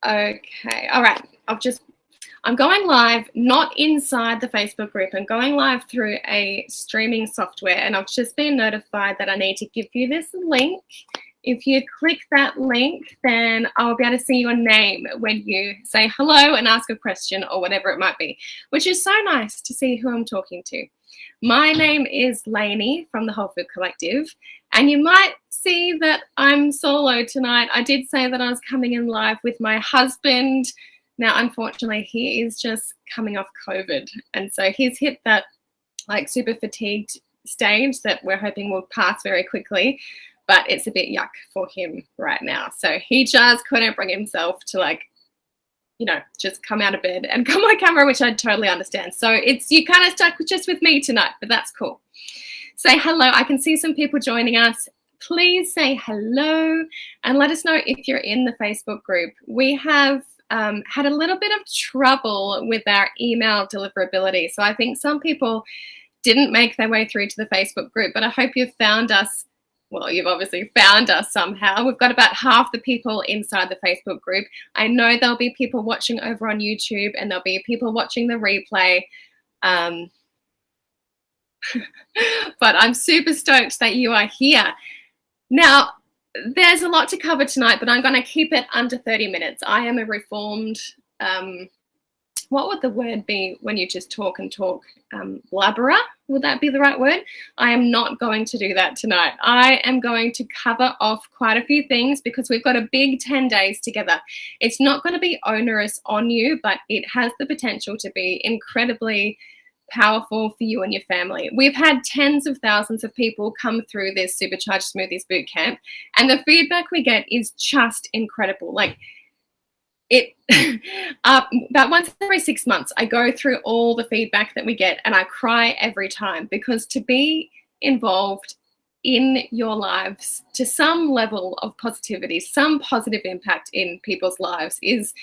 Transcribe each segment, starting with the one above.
Okay. All right. I'm going live, not inside the Facebook group. I'm going live through a streaming software, and I've just been notified that I need to give you this link. If you click that link, then I'll be able to see your name when you say hello and ask a question or whatever it might be, which is so nice to see who I'm talking to. My name is Laini from the Whole Food Collective, and you might see that I'm solo tonight. I did say that I was coming in live with my husband. Now, unfortunately, he is just coming off COVID, and so he's hit that like super fatigued stage that we're hoping will pass very quickly, but it's a bit yuck for him right now. So he just couldn't bring himself to just come out of bed and come on camera, which I totally understand. So you kind of stuck just with me tonight, but that's cool. Say hello. I can see some people joining us. Please say hello and let us know if you're in the Facebook group. We have had a little bit of trouble with our email deliverability. So I think some people didn't make their way through to the Facebook group, but I hope you've found us. Well, you've obviously found us somehow. We've got about half the people inside the Facebook group. I know there'll be people watching over on YouTube, and there'll be people watching the replay. But I'm super stoked that you are here. Now, there's a lot to cover tonight, but I'm going to keep it under 30 minutes. I am a reformed, what would the word be when you just talk and talk? Blabberer? Would that be the right word? I am not going to do that tonight. I am going to cover off quite a few things because we've got a big 10 days together. It's not going to be onerous on you, but it has the potential to be incredibly powerful for you and your family. We've had tens of thousands of people come through this Supercharged Smoothies Bootcamp, and the feedback we get is just incredible. Like, about once every 6 months, I go through all the feedback that we get, and I cry every time, because to be involved in your lives to some level of positivity, some positive impact in people's lives is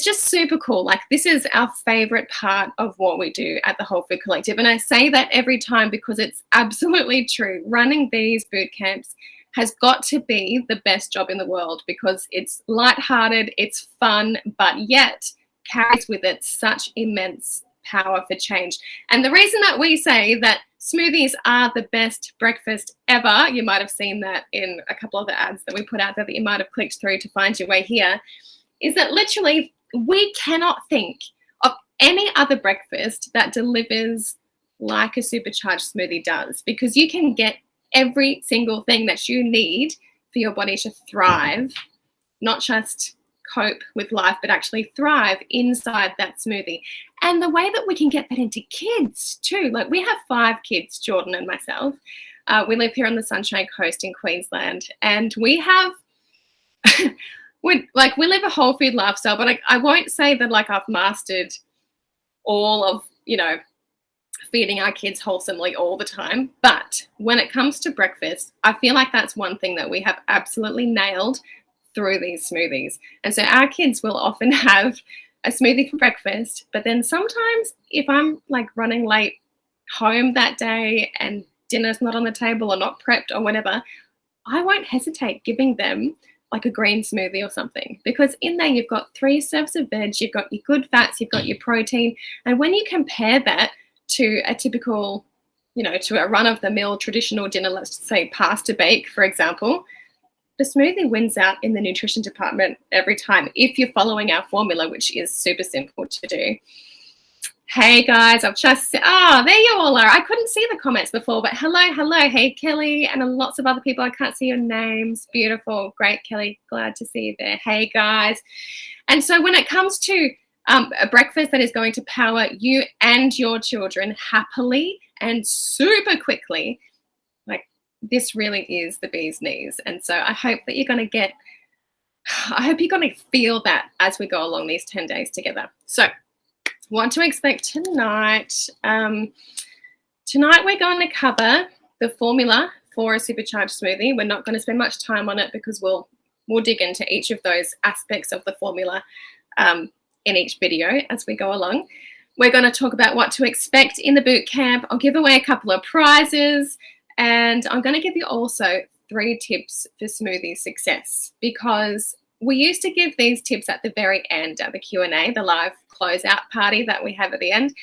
just super cool. Like, this is our favorite part of what we do at the Whole Food Collective. And I say that every time because it's absolutely true. Running these boot camps has got to be the best job in the world because it's lighthearted, it's fun, but yet carries with it such immense power for change. And the reason that we say that smoothies are the best breakfast ever, you might have seen that in a couple of the ads that we put out there that you might have clicked through to find your way here, is that literally we cannot think of any other breakfast that delivers like a supercharged smoothie does, because you can get every single thing that you need for your body to thrive, not just cope with life, but actually thrive inside that smoothie. And the way that we can get that into kids too, like we have 5 kids, Jordan and myself. We live here on the Sunshine Coast in Queensland, and we have we live a whole food lifestyle, but I won't say that like I've mastered all of, feeding our kids wholesomely all the time. But when it comes to breakfast, I feel like that's one thing that we have absolutely nailed through these smoothies. And so our kids will often have a smoothie for breakfast, but then sometimes if I'm like running late home that day and dinner's not on the table or not prepped or whatever, I won't hesitate giving them like a green smoothie or something, because in there you've got 3 serves of veg, you've got your good fats, you've got your protein. And when you compare that to a typical, to a run-of-the-mill traditional dinner, let's say pasta bake, for example, the smoothie wins out in the nutrition department every time if you're following our formula, which is super simple to do. Hey guys, I've just there you all are. I couldn't see the comments before, but hello. Hey Kelly, and lots of other people. I can't see your names. Beautiful, great Kelly. Glad to see you there. Hey guys. And so when it comes to a breakfast that is going to power you and your children happily and super quickly, like this really is the bee's knees. And so I hope that you're going to feel that as we go along these 10 days together. So what to expect tonight. Tonight we're going to cover the formula for a supercharged smoothie. We're not going to spend much time on it because we'll dig into each of those aspects of the formula in each video as we go along. We're going to talk about what to expect in the boot camp. I'll give away a couple of prizes, and I'm going to give you also 3 tips for smoothie success, because we used to give these tips at the very end, at the Q&A, the live closeout party that we have at the end.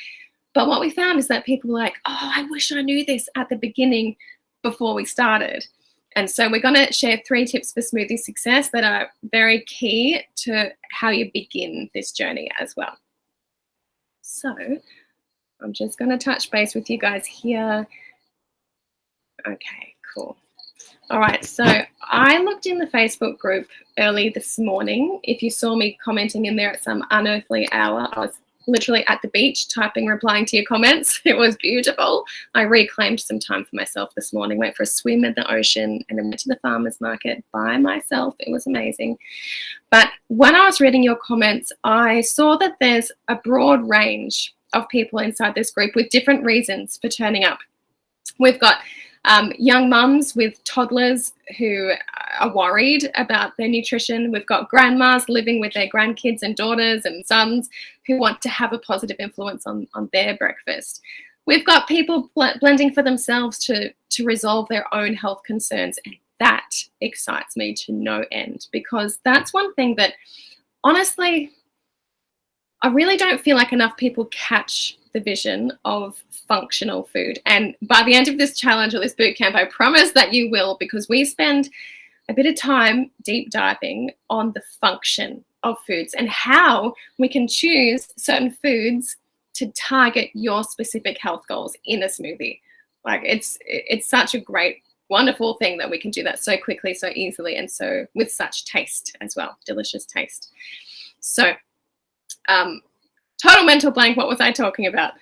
But what we found is that people were like, oh, I wish I knew this at the beginning before we started. And so we're going to share 3 tips for smoothie success that are very key to how you begin this journey as well. So I'm just going to touch base with you guys here. Okay, cool. All right, so I looked in the Facebook group early this morning. If you saw me commenting in there at some unearthly hour, I was literally at the beach typing, replying to your comments. It was beautiful. I reclaimed some time for myself this morning, went for a swim in the ocean, and then went to the farmer's market by myself. It was amazing. But when I was reading your comments, I saw that there's a broad range of people inside this group with different reasons for turning up. We've got young mums with toddlers who are worried about their nutrition. We've got grandmas living with their grandkids and daughters and sons who want to have a positive influence on their breakfast. We've got people blending for themselves to resolve their own health concerns. And that excites me to no end, because that's one thing that, honestly, I really don't feel like enough people catch the vision of functional food. And by the end of this challenge or this boot camp, I promise that you will, because we spend a bit of time deep diving on the function of foods and how we can choose certain foods to target your specific health goals in a smoothie. Like it's such a great, wonderful thing that we can do that so quickly, so easily, and so with such taste as well, delicious taste. So total mental blank. What was I talking about?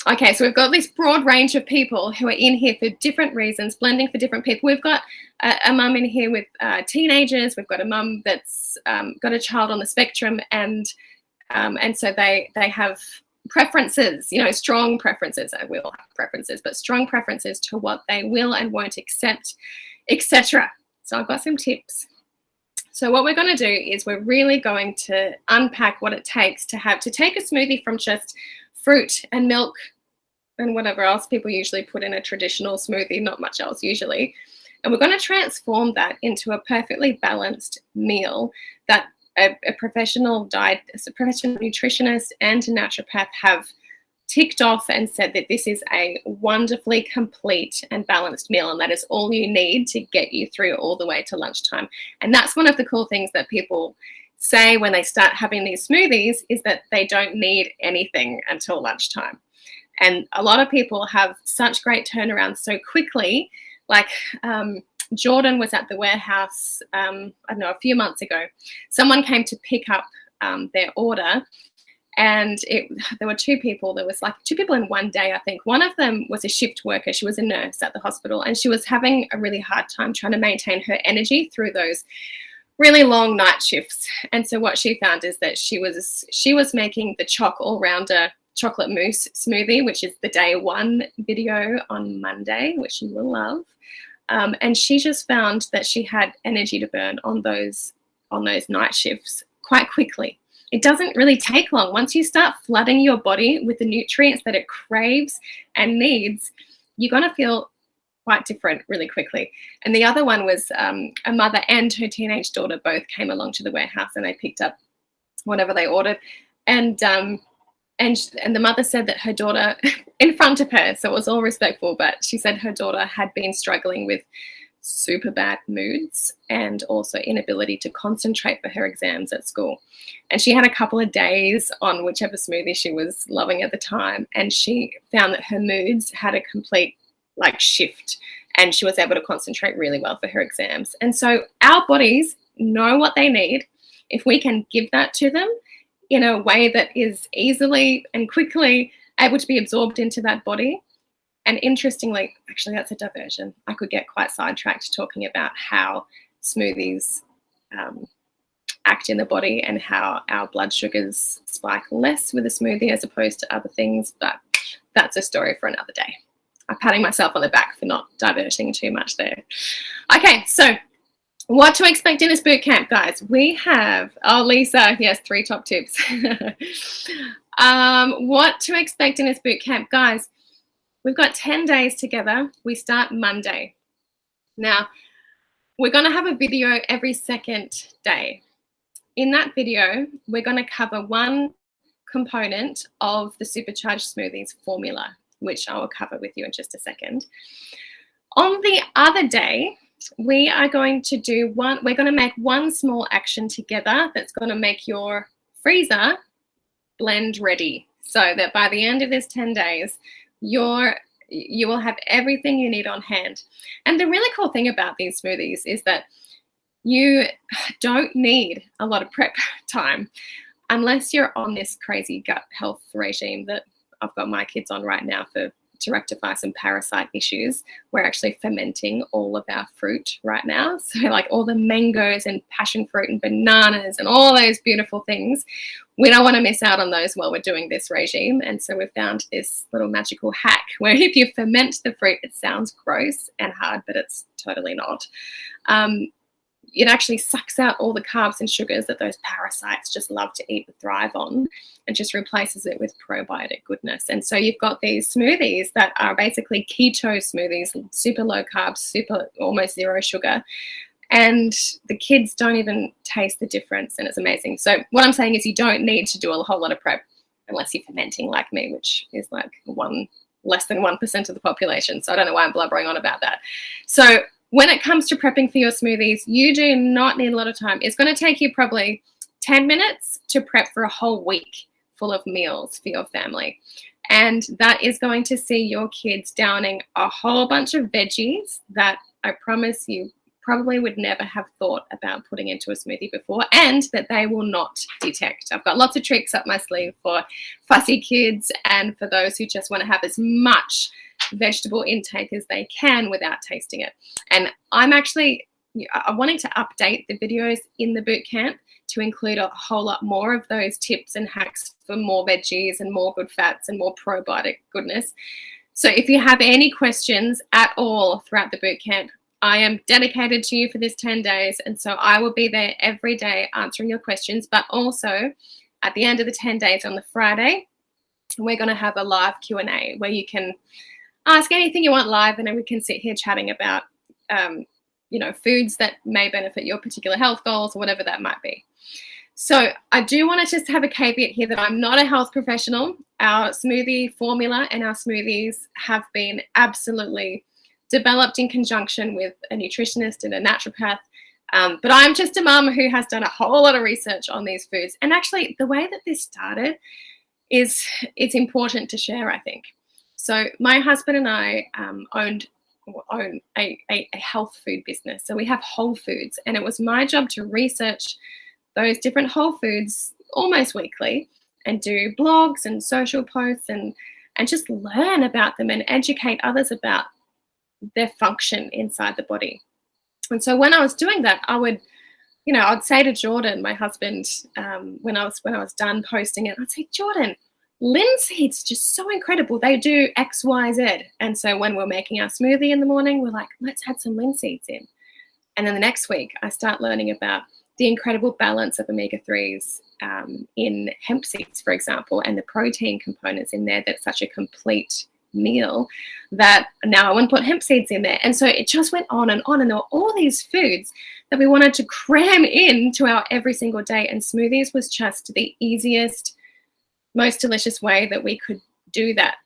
Okay, so we've got this broad range of people who are in here for different reasons, blending for different people. We've got a mum in here with teenagers. We've got a mum that's got a child on the spectrum, and so they have preferences, strong preferences. We all have preferences, but strong preferences to what they will and won't accept, etc. So I've got some tips. So what we're going to do is we're really going to unpack what it takes to take a smoothie from just fruit and milk and whatever else people usually put in a traditional smoothie, not much else usually. And we're going to transform that into a perfectly balanced meal that a professional nutritionist and a naturopath have ticked off and said that this is a wonderfully complete and balanced meal, and that is all you need to get you through all the way to lunchtime. And that's one of the cool things that people say when they start having these smoothies, is that they don't need anything until lunchtime. And a lot of people have such great turnarounds so quickly. Like Jordan was at the warehouse, I don't know, a few months ago. Someone came to pick up their order, and there were 2 people. There was like 2 people in one day, I think. One of them was a shift worker. She was a nurse at the hospital, and she was having a really hard time trying to maintain her energy through those really long night shifts. And so what she found is that she was making the Choc All-Rounder chocolate mousse smoothie, which is the day 1 video on Monday, which you will love. And she just found that she had energy to burn on those night shifts quite quickly. It doesn't really take long. Once you start flooding your body with the nutrients that it craves and needs, you're going to feel quite different really quickly. And the other one was a mother and her teenage daughter both came along to the warehouse, and they picked up whatever they ordered. And the mother said that her daughter, in front of her, so it was all respectful, but she said her daughter had been struggling with super bad moods and also inability to concentrate for her exams at school. And she had a couple of days on whichever smoothie she was loving at the time, and she found that her moods had a complete shift, and she was able to concentrate really well for her exams. And so our bodies know what they need. If we can give that to them in a way that is easily and quickly able to be absorbed into that body. And interestingly, actually that's a diversion. I could get quite sidetracked talking about how smoothies act in the body and how our blood sugars spike less with a smoothie as opposed to other things, but that's a story for another day. I'm patting myself on the back for not diverting too much there. Okay, so what to expect in this boot camp, guys? We have, Lisa, yes, 3 top tips. What to expect in this boot camp, guys? We've got 10 days together. We start Monday. Now, we're going to have a video every second day. In that video, we're going to cover one component of the Supercharged Smoothies formula, which I will cover with you in just a second. On the other day, we are going to do we're going to make one small action together that's going to make your freezer blend ready, so that by the end of this 10 days, you will have everything you need on hand. And the really cool thing about these smoothies is that you don't need a lot of prep time unless you're on this crazy gut health regime that I've got my kids on right now to rectify some parasite issues. We're actually fermenting all of our fruit right now. So like all the mangoes and passion fruit and bananas and all those beautiful things, we don't want to miss out on those while we're doing this regime. And so we've found this little magical hack where if you ferment the fruit, it sounds gross and hard, but it's totally not. It actually sucks out all the carbs and sugars that those parasites just love to eat and thrive on, and just replaces it with probiotic goodness. And so you've got these smoothies that are basically keto smoothies, super low carbs, super almost zero sugar, and the kids don't even taste the difference, and it's amazing. So what I'm saying is you don't need to do a whole lot of prep unless you're fermenting like me, which is like less than 1% of the population. So I don't know why I'm blubbering on about that. So when it comes to prepping for your smoothies, you do not need a lot of time. It's going to take you probably 10 minutes to prep for a whole week full of meals for your family. And that is going to see your kids downing a whole bunch of veggies that I promise you probably would never have thought about putting into a smoothie before, and that they will not detect. I've got lots of tricks up my sleeve for fussy kids and for those who just want to have as much vegetable intake as they can without tasting it. And I'm wanting to update the videos in the bootcamp to include a whole lot more of those tips and hacks for more veggies and more good fats and more probiotic goodness. So if you have any questions at all throughout the bootcamp, I am dedicated to you for this 10 days. And so I will be there every day answering your questions, but also at the end of the 10 days on the Friday, we're going to have a live Q&A where you can ask anything you want live, and then we can sit here chatting about, foods that may benefit your particular health goals or whatever that might be. So I do want to just have a caveat here that I'm not a health professional. Our smoothie formula and our smoothies have been absolutely developed in conjunction with a nutritionist and a naturopath. But I'm just a mum who has done a whole lot of research on these foods. And actually, the way that this started it's important to share, I think. So my husband and I own a health food business. So we have whole foods, and it was my job to research those different whole foods almost weekly and do blogs and social posts and just learn about them and educate others about their function inside the body. And so when I was doing that, I'd say to Jordan, my husband, when I was done posting it, I'd say, Jordan, linseeds just so incredible. They do X, Y, Z. And so when we're making our smoothie in the morning, we're like, let's add some linseeds in. And then the next week, I start learning about the incredible balance of omega-3s in hemp seeds, for example, and the protein components in there. That's such a complete meal that now I want to put hemp seeds in there. And so it just went on, and there were all these foods that we wanted to cram into our every single day. And smoothies was just the easiest, most delicious way that we could do that.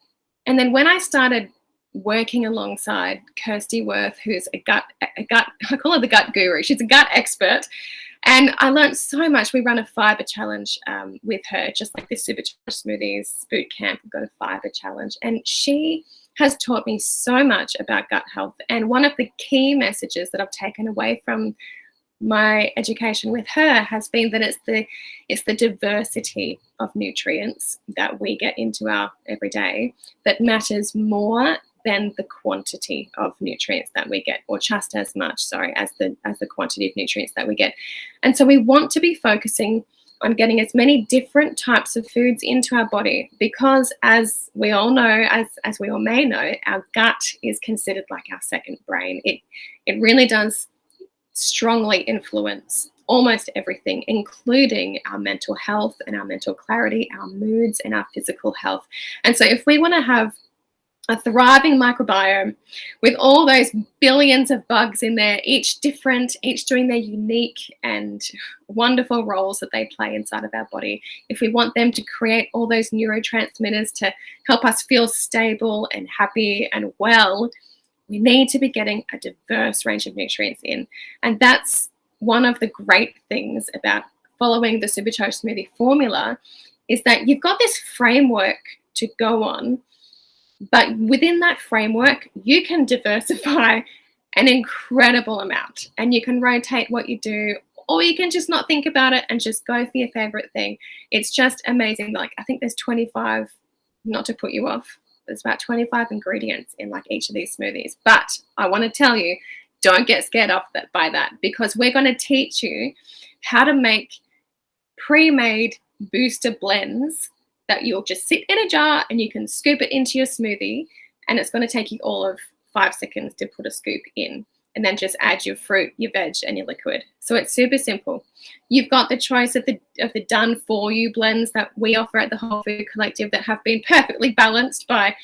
And then when I started working alongside Kirsty Worth, who's a gut, I call her the gut guru. She's a gut expert. And I learned so much. We run a fiber challenge with her, just like this Supercharged Smoothies bootcamp. We've got a fiber challenge. And she has taught me so much about gut health. And one of the key messages that I've taken away from my education with her has been that it's the diversity of nutrients that we get into our everyday that matters more than the quantity of nutrients that we get, or just as much, as the quantity of nutrients that we get. And so we want to be focusing on getting as many different types of foods into our body, because as we all know, as we all may know, our gut is considered like our second brain. It really does strongly influence almost everything, including our mental health and our mental clarity, our moods and our physical health. And so if we want to have a thriving microbiome with all those billions of bugs in there, each different, each doing their unique and wonderful roles that they play inside of our body. If we want them to create all those neurotransmitters to help us feel stable and happy and well, we need to be getting a diverse range of nutrients in. And that's one of the great things about following the Supercharged smoothie formula, is that you've got this framework to go on. But within that framework, you can diversify an incredible amount, and you can rotate what you do, or you can just not think about it and just go for your favorite thing. It's just amazing. Like, I think there's 25, not to put you off, there's about 25 ingredients in like each of these smoothies. But I want to tell you, don't get scared off by that, because we're going to teach you how to make pre-made booster blends that you'll just sit in a jar and you can scoop it into your smoothie, and it's going to take you all of 5 seconds to put a scoop in, and then just add your fruit, your veg, and your liquid. So it's super simple. You've got the choice of the done for you blends that we offer at the Whole Food Collective that have been perfectly balanced by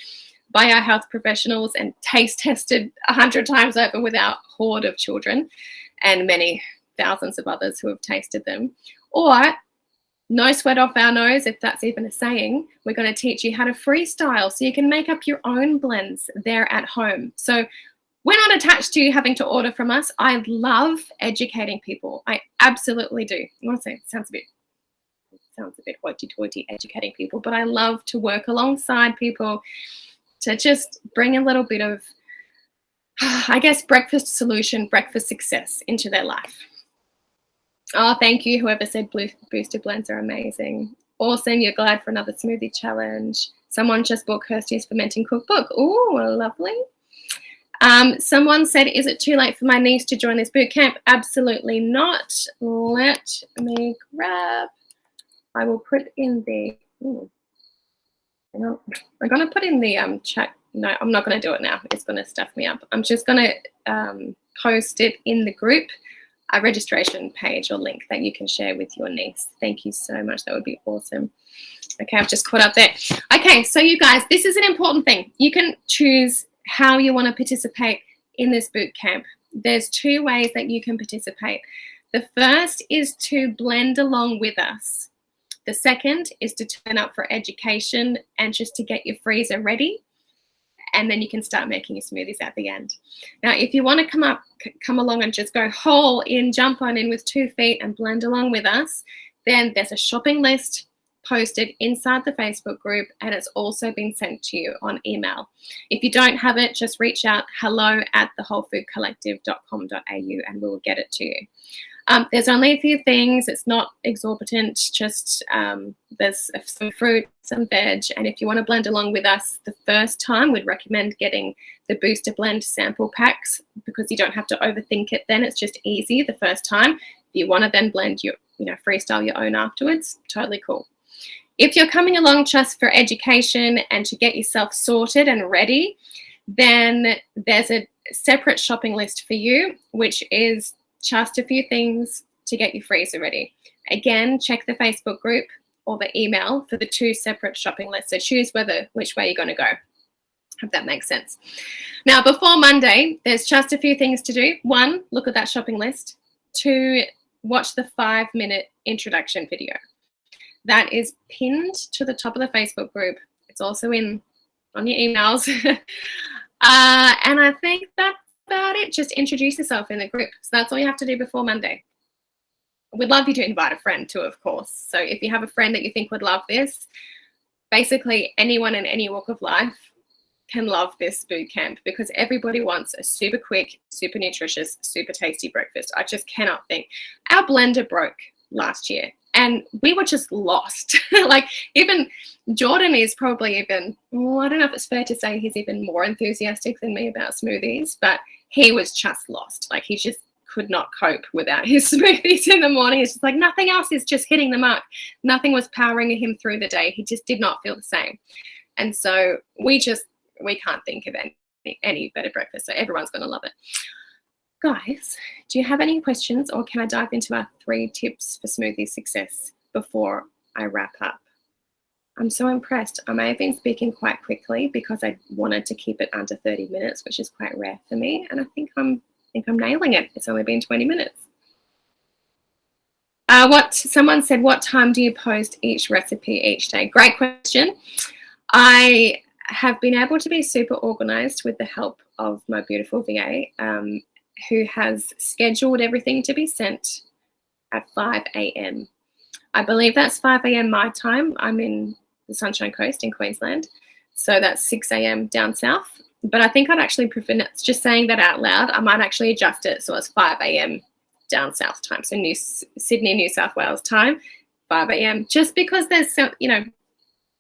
our health professionals and taste tested 100 times over with our horde of children and many thousands of others who have tasted them. Or no sweat off our nose, if that's even a saying, we're going to teach you how to freestyle so you can make up your own blends there at home. So we're not attached to having to order from us. I love educating people. I absolutely do. I want to say it sounds a bit hoity-toity, educating people, but I love to work alongside people to just bring a little bit of, I guess, breakfast solution, breakfast success into their life. Oh, thank you. Whoever said booster blends are amazing. Awesome. You're glad for another smoothie challenge. Someone just bought Kirsty's fermenting cookbook. Oh, lovely. Someone said, is it too late for my niece to join this boot camp? Absolutely not. Let me grab. I will put in the. I'm going to put in the chat. No, I'm not going to do it now. It's going to stuff me up. I'm just going to post it in the group, a registration page or link that you can share with your niece. Thank you so much. That would be awesome. Okay, I've just caught up there. Okay, so you guys, this is an important thing. You can choose how you want to participate in this boot camp. There's 2 ways that you can participate. The first is to blend along with us. The second is to turn up for education and just to get your freezer ready. And then you can start making your smoothies at the end. Now, if you want to come along and just go whole in, jump on in with 2 feet and blend along with us, then there's a shopping list posted inside the Facebook group, and it's also been sent to you on email. If you don't have it, just reach out hello@thewholefoodcollective.com.au and we'll get it to you. There's only a few things. It's not exorbitant. Just there's some fruit, some veg. And if you want to blend along with us the first time, we'd recommend getting the Booster Blend sample packs, because you don't have to overthink it then. It's just easy the first time. If you want to then blend freestyle your own afterwards, totally cool. If you're coming along just for education and to get yourself sorted and ready, then there's a separate shopping list for you, which is just a few things to get your freezer ready. Again, check the Facebook group or the email for the 2 separate shopping lists. So choose which way you're going to go, if that makes sense. Now, before Monday, there's just a few things to do. 1, look at that shopping list. 2, watch the 5-minute introduction video. That is pinned to the top of the Facebook group. It's also on your emails. And I think that's about it. Just introduce yourself in the group. So that's all you have to do before Monday. We'd love you to invite a friend too, of course. So if you have a friend that you think would love this, basically anyone in any walk of life can love this boot camp, because everybody wants a super quick, super nutritious, super tasty breakfast. I just cannot think. Our blender broke last year and we were just lost. Like, even Jordan is probably I don't know if it's fair to say he's even more enthusiastic than me about smoothies, but he was just lost. Like, he just could not cope without his smoothies in the morning. It's just like nothing else is just hitting the mark. Nothing was powering him through the day. He just did not feel the same. And so we can't think of any better breakfast. So everyone's going to love it. Guys, do you have any questions, or can I dive into our 3 tips for smoothie success before I wrap up? I'm so impressed. I may have been speaking quite quickly because I wanted to keep it under 30 minutes, which is quite rare for me. And I think I'm nailing it. It's only been 20 minutes. Someone said, what time do you post each recipe each day? Great question. I have been able to be super organized with the help of my beautiful VA, who has scheduled everything to be sent at 5 a.m. I believe that's 5 a.m. my time. I'm in the Sunshine Coast in Queensland, so that's 6 a.m. down south. But I think I'd actually prefer, just saying that out loud, I might actually adjust it so it's 5 a.m. down south time, so Sydney, New South Wales time, 5 a.m. Just because there's some,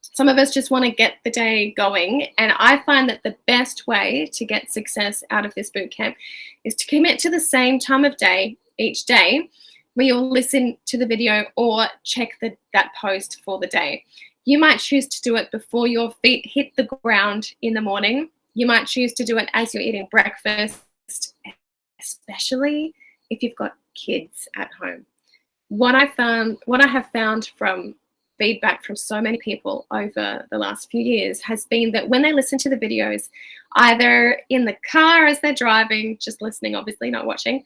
some of us just want to get the day going, and I find that the best way to get success out of this boot camp is to commit to the same time of day each day, where you'll listen to the video or check that post for the day. You might choose to do it before your feet hit the ground in the morning. You might choose to do it as you're eating breakfast, especially if you've got kids at home. What I have found from feedback from so many people over the last few years has been that when they listen to the videos, either in the car as they're driving, just listening, obviously not watching,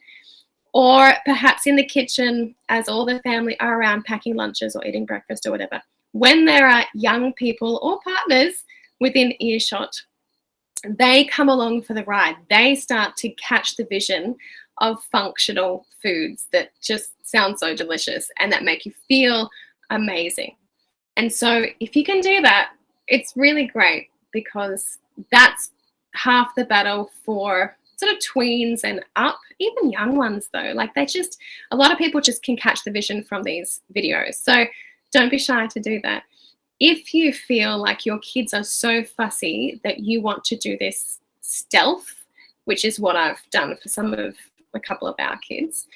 or perhaps in the kitchen as all the family are around packing lunches or eating breakfast or whatever, when there are young people or partners within earshot, they come along for the ride. They start to catch the vision of functional foods that just sound so delicious and that make you feel amazing. And so if you can do that, it's really great, because that's half the battle for sort of tweens and up, even young ones though. Like a lot of people just can catch the vision from these videos. So don't be shy to do that. If you feel like your kids are so fussy that you want to do this stealth, which is what I've done for a couple of our kids,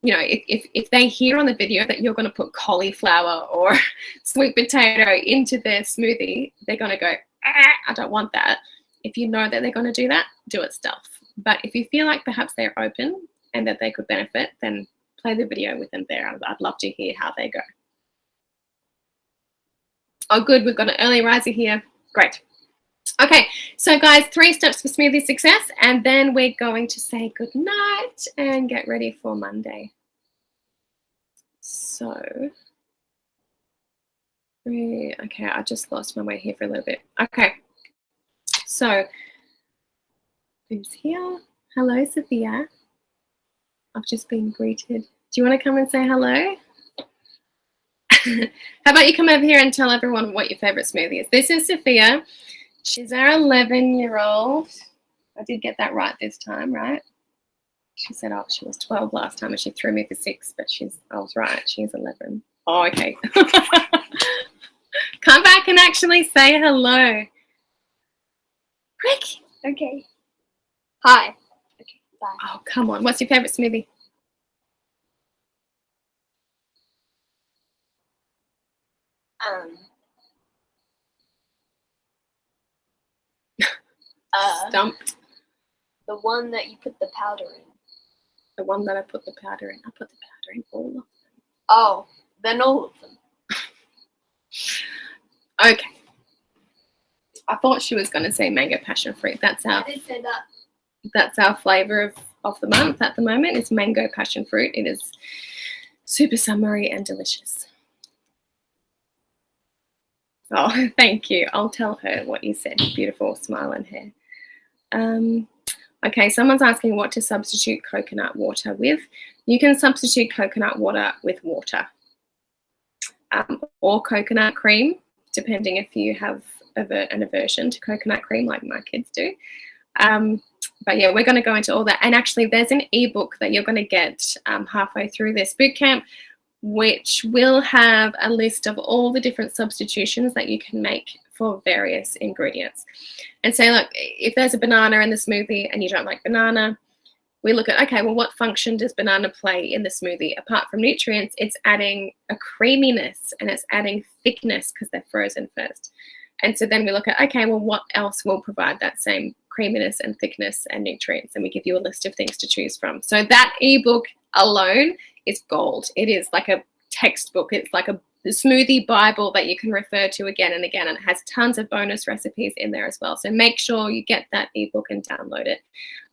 if they hear on the video that you're going to put cauliflower or sweet potato into their smoothie, they're going to go, I don't want that. If you know that they're going to do that, do it stealth. But if you feel like perhaps they're open and that they could benefit, then play the video with them there. I'd love to hear how they go. Oh, good. We've got an early riser here. Great. Okay, so guys, 3 steps for smoothie success, and then we're going to say good night and get ready for Monday. So, okay, I just lost my way here for a little bit. Okay, so who's here? Hello, Sophia. I've just been greeted. Do you want to come and say hello? How about you come over here and tell everyone what your favorite smoothie is? This is Sophia. She's our 11-year-old. I did get that right this time, right? She said, oh, she was 12 last time and she threw me for 6, but I was right. She's 11. Oh, okay. Come back and actually say hello. Rick. Okay. Hi. Okay, bye. Oh, come on. What's your favorite smoothie? Stumped. The one that you put the powder in. The one that I put the powder in. I put the powder in all of them. Oh, then all of them. Okay. I thought she was going to say mango passion fruit. I did say that. That's our flavor of the month at the moment. It's mango passion fruit. It is super summery and delicious. Oh, thank you. I'll tell her what you said. Beautiful smile and hair. Okay, someone's asking what to substitute coconut water with. You can substitute coconut water with water or coconut cream, depending if you have an aversion to coconut cream like my kids do. But yeah, we're going to go into all that. And actually, there's an ebook that you're going to get halfway through this bootcamp, which will have a list of all the different substitutions that you can make for various ingredients. And say, look, if there's a banana in the smoothie and you don't like banana, we look at, okay, well, what function does banana play in the smoothie? Apart from nutrients, it's adding a creaminess and it's adding thickness because they're frozen first. And so then we look at, okay, well, what else will provide that same creaminess and thickness and nutrients? And we give you a list of things to choose from. So that ebook alone is gold. It is like a textbook. It's like a smoothie Bible that you can refer to again and again, and it has tons of bonus recipes in there as well. So make sure you get that ebook and download it.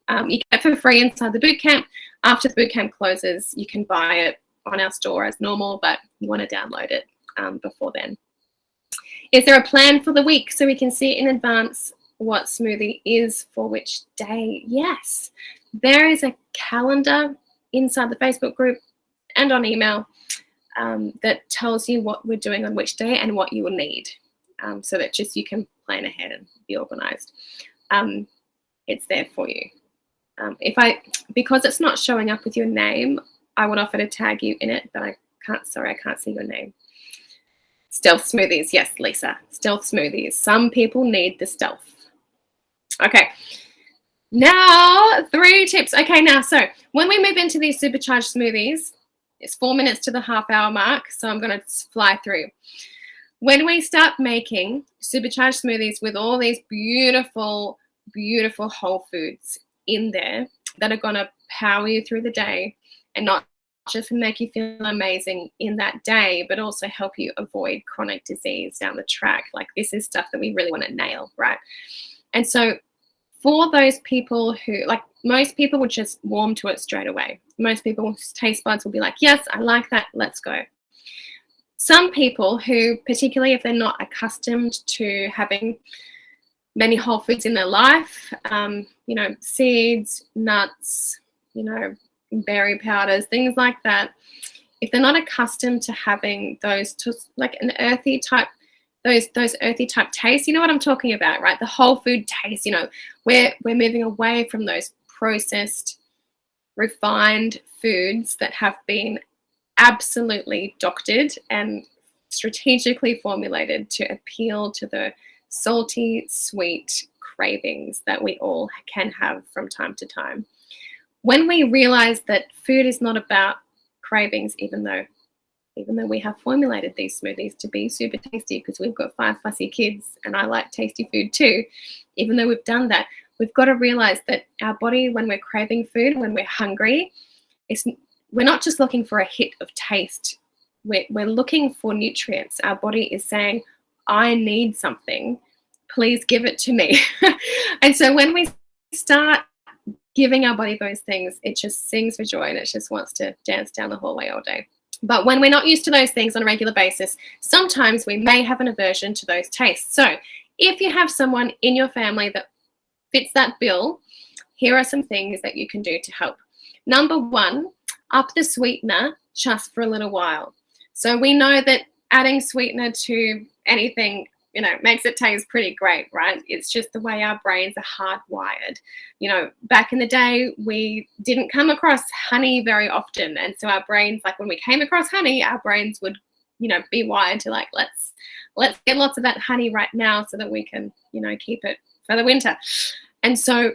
You get it for free inside the bootcamp. After the bootcamp closes, you can buy it on our store as normal, but you want to download it before then. Is there a plan for the week so we can see in advance what smoothie is for which day? Yes, there is a calendar inside the Facebook group and on email that tells you what we're doing on which day and what you will need, so that just you can plan ahead and be organized. It's there for you. Because it's not showing up with your name, I would offer to tag you in it, but I can't see your name. Stealth smoothies. Yes, Lisa. Stealth smoothies. Some people need the stealth. Okay. Now, 3 tips. Okay, now, so when we move into these supercharged smoothies, it's 4 minutes to the half-hour mark, so I'm going to fly through. When we start making supercharged smoothies with all these beautiful, beautiful whole foods in there that are going to power you through the day and not just make you feel amazing in that day, but also help you avoid chronic disease down the track. Like, this is stuff that we really want to nail, right? And so for those people who, like, most people would just warm to it straight away. Most people's taste buds will be like, yes, I like that, let's go. Some people who, particularly if they're not accustomed to having many whole foods in their life, you know, seeds, nuts, you know, berry powders, things like that. If they're not accustomed to having those, like an earthy type, those earthy type tastes, you know what I'm talking about, right? The whole food taste, you know, we're moving away from those processed, refined foods that have been absolutely doctored and strategically formulated to appeal to the salty, sweet cravings that we all can have from time to time. When we realize that food is not about cravings, even though we have formulated these smoothies to be super tasty because we've got 5 fussy kids and I like tasty food too, even though we've done that, we've got to realize that our body, when we're craving food, when we're hungry, we're not just looking for a hit of taste. We're looking for nutrients. Our body is saying, I need something, please give it to me. And so when we start giving our body those things, it just sings for joy and it just wants to dance down the hallway all day. But when we're not used to those things on a regular basis, sometimes we may have an aversion to those tastes. So if you have someone in your family that fits that bill, here are some things that you can do to help. Number 1, up the sweetener just for a little while. So we know that adding sweetener to anything, you know, makes it taste pretty great, right? It's just the way our brains are hardwired. You know, back in the day, we didn't come across honey very often. And so our brains, like when we came across honey, our brains would, you know, be wired to like, let's get lots of that honey right now so that we can, you know, keep it for the winter. And so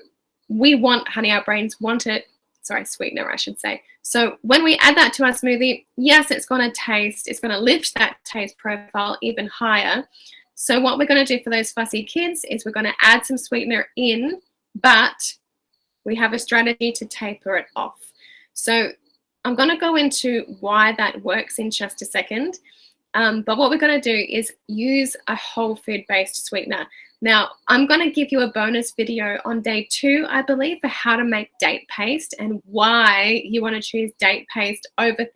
we want honey, our brains want it. Sorry, sweetener, I should say. So when we add that to our smoothie, yes, it's going to lift that taste profile even higher. So what we're going to do for those fussy kids is we're going to add some sweetener in, but we have a strategy to taper it off. So I'm going to go into why that works in just a second. But what we're going to do is use a whole food-based sweetener. Now, I'm going to give you a bonus video on day 2, I believe, for how to make date paste and why you want to choose date paste over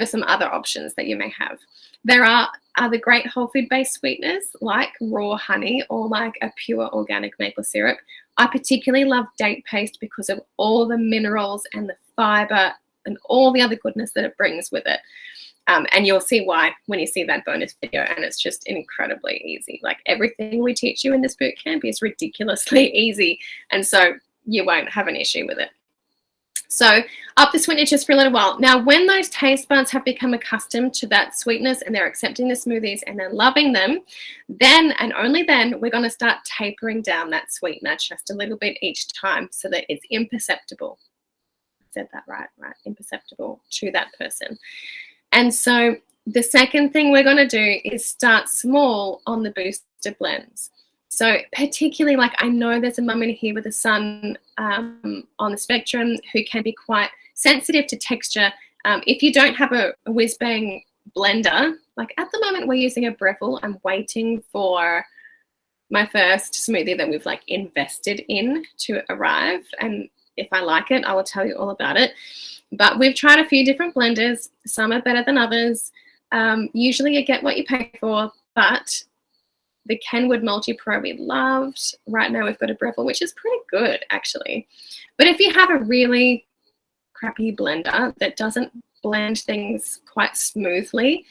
some other options that you may have. There are other great whole food-based sweeteners like raw honey or like a pure organic maple syrup. I particularly love date paste because of all the minerals and the fiber and all the other goodness that it brings with it. And you'll see why when you see that bonus video, and it's just incredibly easy. Like everything we teach you in this bootcamp is ridiculously easy, and so you won't have an issue with it. So up the sweetness just for a little while. Now, when those taste buds have become accustomed to that sweetness and they're accepting the smoothies and they're loving them, then and only then we're going to start tapering down that sweetener just a little bit each time so that it's imperceptible. I said that right? Imperceptible to that person. And so the second thing we're going to do is start small on the booster blends. So particularly, like, I know there's a mum in here with a son on the spectrum who can be quite sensitive to texture. If you don't have a whiz-bang blender, like at the moment we're using a Breville. I'm waiting for my first smoothie that we've like invested in to arrive, and if I like it, I will tell you all about it. But we've tried a few different blenders. Some are better than others. Usually you get what you pay for, but the Kenwood Multi-Pro we loved. Right now we've got a Breville, which is pretty good actually. But if you have a really crappy blender that doesn't blend things quite smoothly,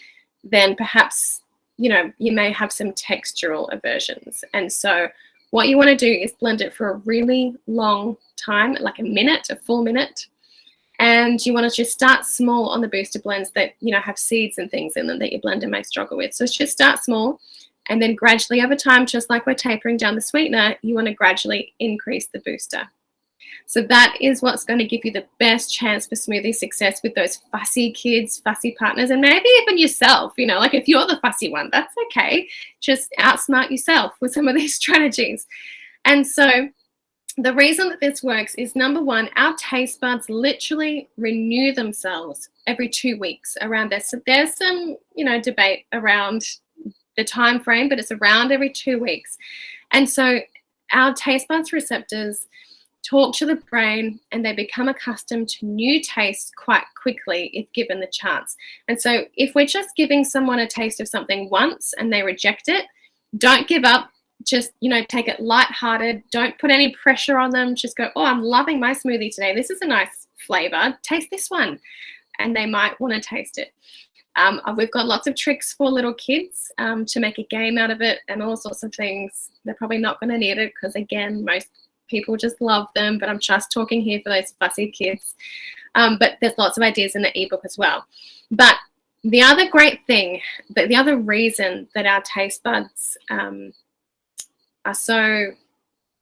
then perhaps, you know, you may have some textural aversions. And so what you want to do is blend it for a really long time, like a minute, a full minute. And you want to just start small on the booster blends that, you know, have seeds and things in them that your blender may struggle with. So just start small, and then gradually over time, just like we're tapering down the sweetener, you want to gradually increase the booster. So that is what's going to give you the best chance for smoothie success with those fussy kids, fussy partners, and maybe even yourself. You know, like if you're the fussy one, that's okay. Just outsmart yourself with some of these strategies. And so the reason that this works is, number one, our taste buds literally renew themselves every 2 weeks around this. So there's some, you know, debate around the time frame, but it's around every 2 weeks. And so our taste buds receptors talk to the brain, and they become accustomed to new tastes quite quickly if given the chance. And so if we're just giving someone a taste of something once and they reject it, don't give up. Just, you know, take it lighthearted. Don't put any pressure on them. Just go, oh, I'm loving my smoothie today. This is a nice flavor. Taste this one. And they might want to taste it. We've got lots of tricks for little kids to make a game out of it and all sorts of things. They're probably not going to need it because, again, most people just love them, but I'm just talking here for those fussy kids. But there's lots of ideas in the ebook as well. But the other great thing, the other reason that our taste buds are so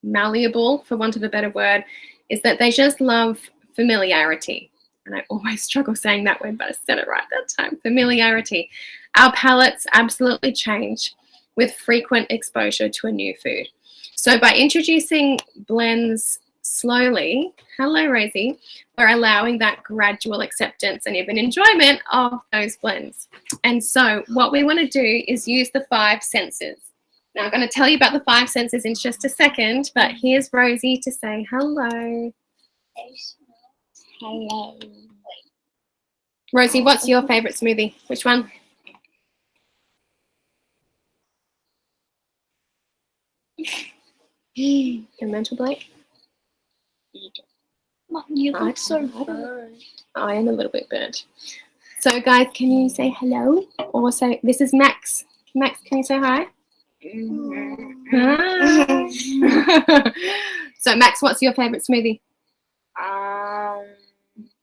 malleable, for want of a better word, is that they just love familiarity. And I always struggle saying that word, but I said it right that time. Familiarity. Our palates absolutely change with frequent exposure to a new food. So by introducing blends slowly, hello Rosie, we're allowing that gradual acceptance and even enjoyment of those blends. And so what we want to do is use the 5 senses. Now I'm going to tell you about the 5 senses in just a second, but here's Rosie to say hello. Hello. Rosie, what's your favorite smoothie? Which one? Your mental blank? You look so burnt. I am a little bit burnt. So guys, can you say hello? Or say, this is Max. Max, can you say hi? Hi. So Max, what's your favorite smoothie?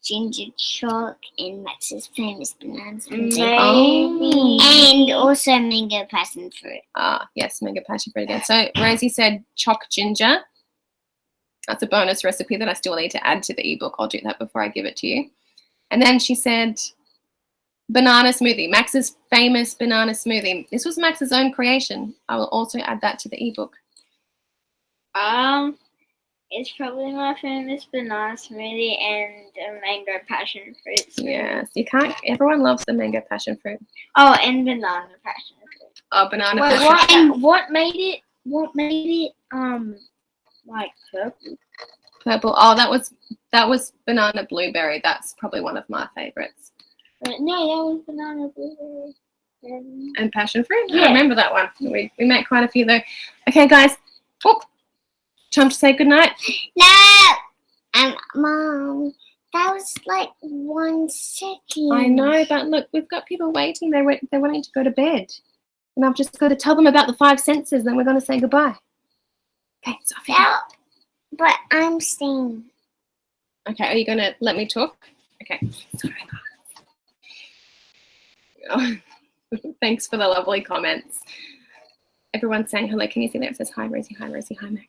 Ginger chalk and Max's famous banana smoothie. Oh. And also mango passion fruit. Ah, yes, mango passion fruit again. So Rosie said chalk ginger. That's a bonus recipe that I still need to add to the ebook. I'll do that before I give it to you. And then she said banana smoothie, Max's famous banana smoothie. This was Max's own creation. I will also add that to the ebook. It's probably my famous banana smoothie and a mango passion fruit smoothie. Yes, you can't. Everyone loves the mango passion fruit. Oh, and banana passion fruit. Oh, banana Wait, passion. what? And what made it? Like purple? Purple. Oh, that was banana blueberry. That's probably one of my favorites. No, that was banana blueberry. And passion fruit. Yeah. I remember that one. We make quite a few though. Okay, guys. Oh, time to say goodnight. No! Mom, that was like 1 second. I know, but look, we've got people waiting. They're wanting to go to bed. And I've just got to tell them about the 5 senses, then we're going to say goodbye. Okay, Sophie. No, but I'm staying. Okay, are you going to let me talk? Okay. Sorry. Oh, thanks for the lovely comments. Everyone's saying hello. Can you see that? It says hi, Rosie, hi, Rosie, hi, Max.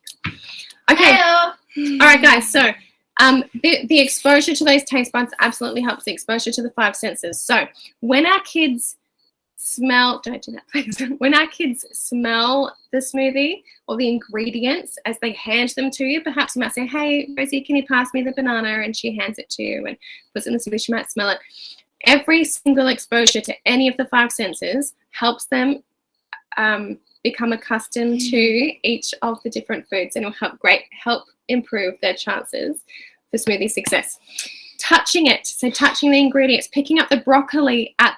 Okay. Hello. All right, guys. So the exposure to those taste buds absolutely helps the exposure to the 5 senses. So when our kids smell, don't do that, please. When our kids smell the smoothie or the ingredients as they hand them to you, perhaps you might say, hey, Rosie, can you pass me the banana? And she hands it to you and puts it in the smoothie. She might smell it. Every single exposure to any of the 5 senses helps them become accustomed to each of the different foods, and it will help improve their chances for smoothie success. Touching it, so touching the ingredients, picking up the broccoli at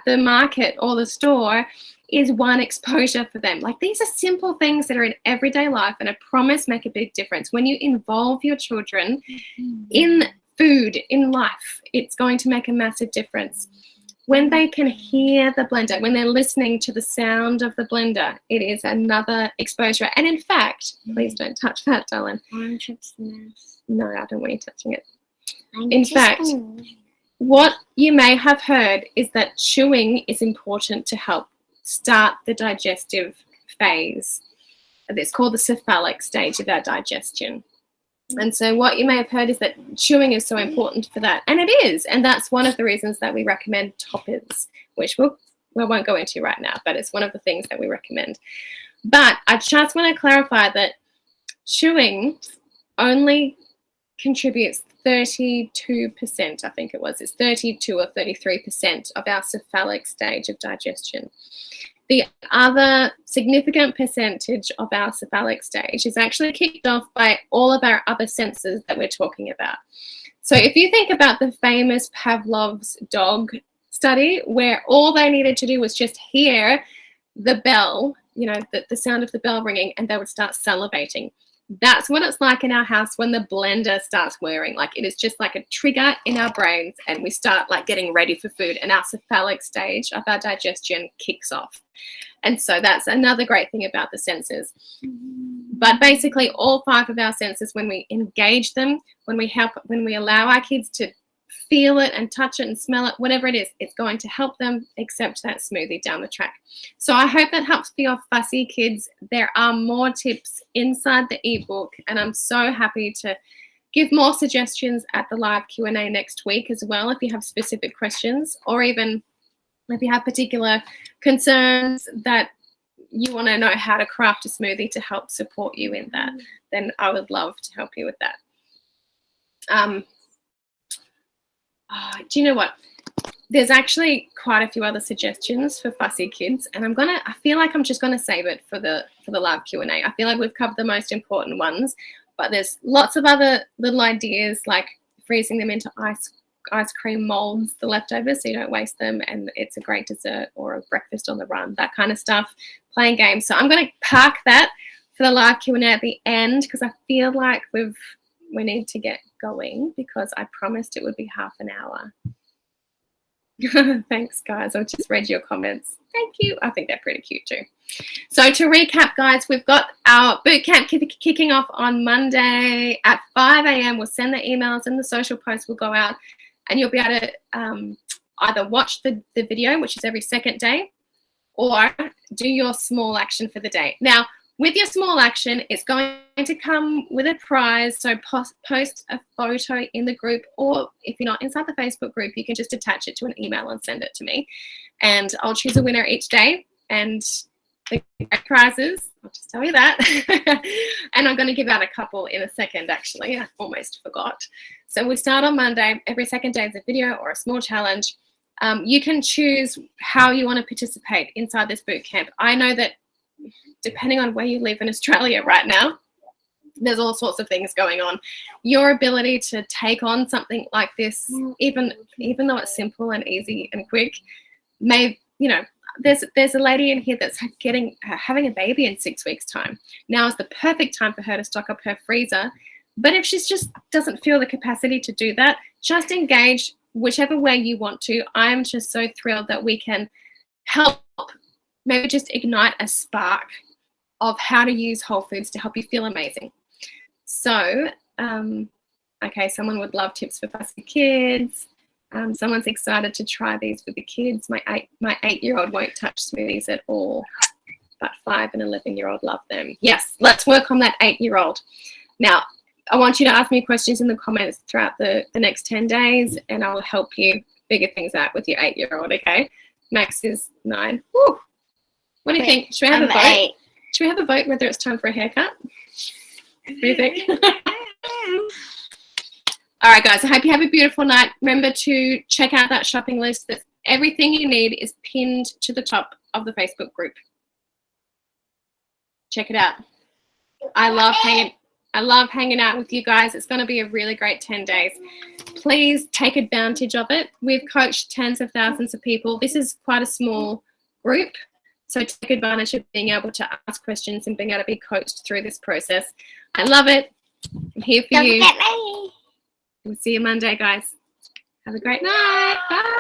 the market or the store is one exposure for them. Like, these are simple things that are in everyday life, and I promise make a big difference. When you involve your children in food, in life, it's going to make a massive difference. When they can hear the blender, when they're listening to the sound of the blender, it is another exposure. And in fact, please don't touch that, darling. No, I don't want you touching it. In fact, what you may have heard is that chewing is important to help start the digestive phase. It's called the cephalic stage of our digestion. And so what you may have heard is that chewing is so important for that. And it is. And that's one of the reasons that we recommend toppers, which we won't go into right now, but it's one of the things that we recommend. But I just want to clarify that chewing only contributes 32%, I think it was. It's 32 or 33% of our cephalic stage of digestion. The other significant percentage of our cephalic stage is actually kicked off by all of our other senses that we're talking about. So if you think about the famous Pavlov's dog study, where all they needed to do was just hear the bell, the sound of the bell ringing, and they would start salivating. That's what it's like in our house when the blender starts whirring. Like, it is just like a trigger in our brains, and we start like getting ready for food, and our cephalic stage of our digestion kicks off. And so that's another great thing about the senses. But basically all 5 of our senses, when we engage them, when we allow our kids to feel it and touch it and smell it, whatever it is, it's going to help them accept that smoothie down the track. So I hope that helps for your fussy kids. There are more tips inside the ebook, and I'm so happy to give more suggestions at the live Q&A next week as well, if you have specific questions, or even if you have particular concerns that you want to know how to craft a smoothie to help support you in that, then I would love to help you with that. Do you know what? There's actually quite a few other suggestions for fussy kids, and I feel like I'm just gonna save it for the live Q&A. I feel like we've covered the most important ones, but there's lots of other little ideas, like freezing them into ice cream molds, the leftovers, so you don't waste them, and it's a great dessert or a breakfast on the run, that kind of stuff, playing games. So I'm going to park that for the live Q&A at the end, because I feel like we need to get going, because I promised it would be half an hour. Thanks, guys. I've just read your comments. Thank you. I think they're pretty cute too. So to recap, guys, we've got our bootcamp kicking off on Monday at 5 a.m. We'll send the emails, and the social posts will go out, and you'll be able to either watch the video, which is every second day, or do your small action for the day. Now, with your small action, it's going to come with a prize. So post a photo in the group, or if you're not inside the Facebook group, you can just attach it to an email and send it to me. And I'll choose a winner each day. And the great prizes, I'll just tell you that. And I'm going to give out a couple in a second, actually. I almost forgot. So we start on Monday. Every second day is a video or a small challenge. You can choose how you want to participate inside this boot camp. I know that depending on where you live in Australia right now, there's all sorts of things going on. Your ability to take on something like this, even though it's simple and easy and quick, may, there's a lady in here that's having a baby in 6 weeks' time. Now is the perfect time for her to stock up her freezer. But if she just doesn't feel the capacity to do that, just engage whichever way you want to. I'm just so thrilled that we can help, maybe just ignite a spark of how to use whole foods to help you feel amazing. So, okay, someone would love tips for fussy kids. Someone's excited to try these with the kids. My 8-year-old won't touch smoothies at all, but 5 and 11-year-old love them. Yes, let's work on that 8-year-old. Now, I want you to ask me questions in the comments throughout the next 10 days, and I'll help you figure things out with your 8-year-old, okay? Max is 9. Woo. What do you think? Should we have a vote? 8. Should we have a vote whether it's time for a haircut? What do you think? All right, guys, I hope you have a beautiful night. Remember to check out that shopping list. Everything you need is pinned to the top of the Facebook group. Check it out. I love hanging out with you guys. It's going to be a really great 10 days. Please take advantage of it. We've coached tens of thousands of people. This is quite a small group, so take advantage of being able to ask questions and being able to be coached through this process. I love it. I'm here for you. Don't forget me. We'll see you Monday, guys. Have a great night. Bye.